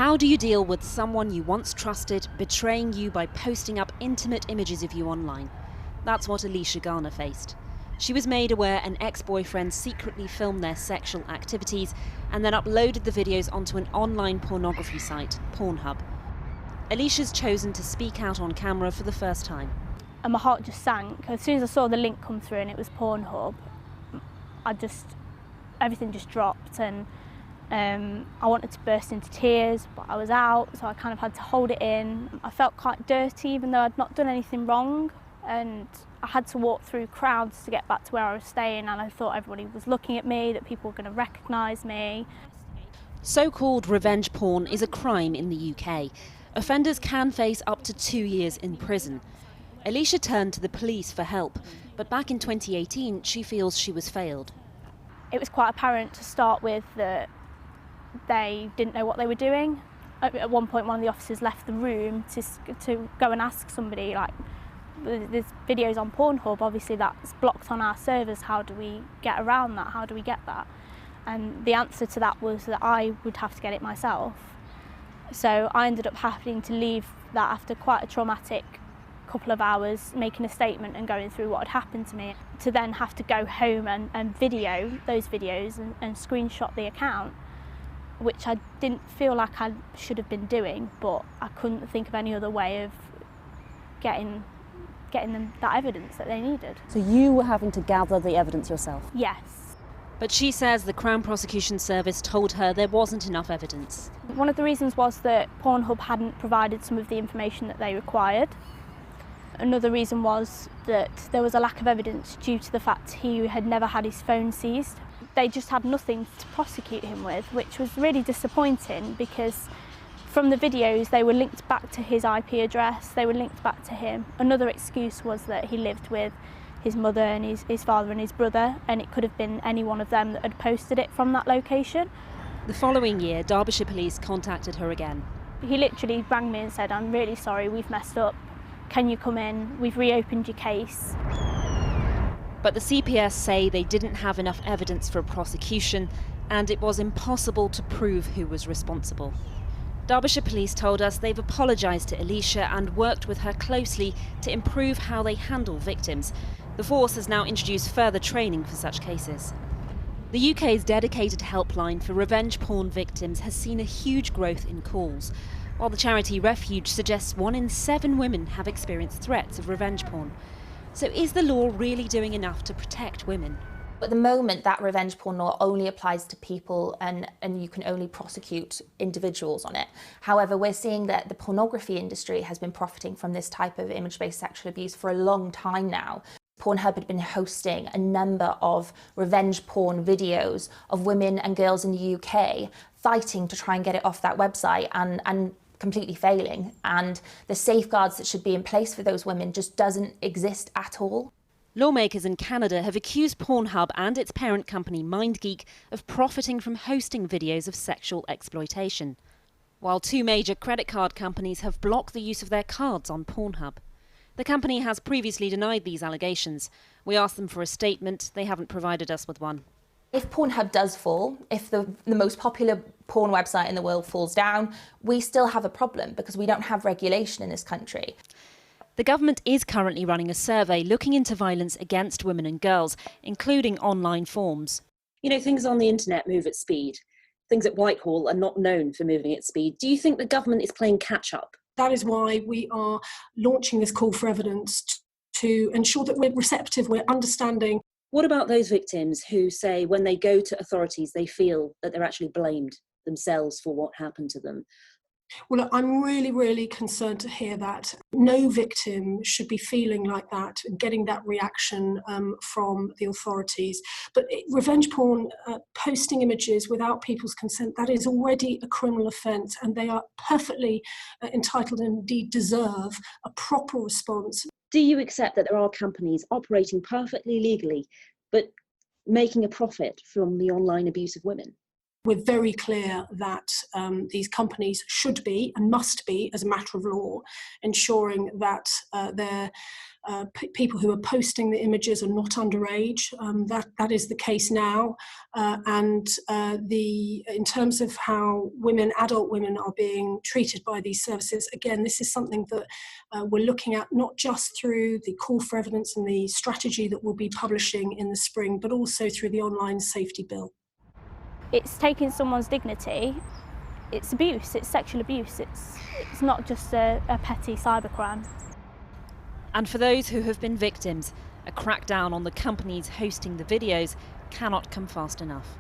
How do you deal with someone you once trusted betraying you by posting up intimate images of you online? That's what Alicia Garner faced. She was made aware an ex-boyfriend secretly filmed their sexual activities and then uploaded the videos onto an online pornography site, Pornhub. Alicia's chosen to speak out on camera for the first time. And my heart just sank. As soon as I saw the link come through and it was Pornhub, everything just dropped, and I wanted to burst into tears, but I was out, so I kind of had to hold it in. I felt quite dirty, even though I'd not done anything wrong, and I had to walk through crowds to get back to where I was staying, and I thought everybody was looking at me, that people were going to recognise me. So-called revenge porn is a crime in the UK. Offenders can face up to 2 years in prison. Alicia turned to the police for help, but back in 2018 she feels she was failed. It was quite apparent to start with that they didn't know what they were doing. At one point, one of the officers left the room to go and ask somebody, like, there's videos on Pornhub, obviously that's blocked on our servers, how do we get around that, how do we get that? And the answer to that was that I would have to get it myself. So I ended up having to leave that after quite a traumatic couple of hours, making a statement and going through what had happened to me, to then have to go home and video those videos and screenshot the account, which I didn't feel like I should have been doing, but I couldn't think of any other way of getting them that evidence that they needed. So you were having to gather the evidence yourself? Yes. But she says the Crown Prosecution Service told her there wasn't enough evidence. One of the reasons was that Pornhub hadn't provided some of the information that they required. Another reason was that there was a lack of evidence due to the fact he had never had his phone seized. They just had nothing to prosecute him with, which was really disappointing, because from the videos they were linked back to his IP address, they were linked back to him. Another excuse was that he lived with his mother and his father and his brother, and it could have been any one of them that had posted it from that location. The following year, Derbyshire Police contacted her again. He literally rang me and said, "I'm really sorry, we've messed up. Can you come in? We've reopened your case." But the CPS say they didn't have enough evidence for a prosecution, and it was impossible to prove who was responsible. Derbyshire Police told us they've apologised to Alicia and worked with her closely to improve how they handle victims. The force has now introduced further training for such cases. The UK's dedicated helpline for revenge porn victims has seen a huge growth in calls, while the charity Refuge suggests 1 in 7 women have experienced threats of revenge porn. So is the law really doing enough to protect women? At the moment, that revenge porn law only applies to people, and you can only prosecute individuals on it. However, we're seeing that the pornography industry has been profiting from this type of image-based sexual abuse for a long time now. Pornhub had been hosting a number of revenge porn videos of women and girls in the UK fighting to try and get it off that website and completely failing. And the safeguards that should be in place for those women just doesn't exist at all. Lawmakers in Canada have accused Pornhub and its parent company MindGeek of profiting from hosting videos of sexual exploitation, while 2 major credit card companies have blocked the use of their cards on Pornhub. The company has previously denied these allegations. We asked them for a statement. They haven't provided us with one. If Pornhub does fall, if the most popular porn website in the world falls down, we still have a problem because we don't have regulation in this country. The government is currently running a survey looking into violence against women and girls, including online forms. You know, things on the internet move at speed. Things at Whitehall are not known for moving at speed. Do you think the government is playing catch up? That is why we are launching this call for evidence to ensure that we're receptive, we're understanding. What about those victims who say when they go to authorities, they feel that they're actually blamed themselves for what happened to them? Well, I'm really, really concerned to hear that. No victim should be feeling like that and getting that reaction from the authorities. But revenge porn, posting images without people's consent, that is already a criminal offence, and they are perfectly entitled and indeed deserve a proper response. Do you accept that there are companies operating perfectly legally but making a profit from the online abuse of women? We're very clear that these companies should be and must be, as a matter of law, ensuring that people who are posting the images are not underage. That is the case now. In terms of how adult women are being treated by these services, again, this is something that we're looking at not just through the call for evidence and the strategy that we'll be publishing in the spring, but also through the online safety bill. It's taking someone's dignity. It's abuse, it's sexual abuse. It's not just a petty cybercrime. And for those who have been victims, a crackdown on the companies hosting the videos cannot come fast enough.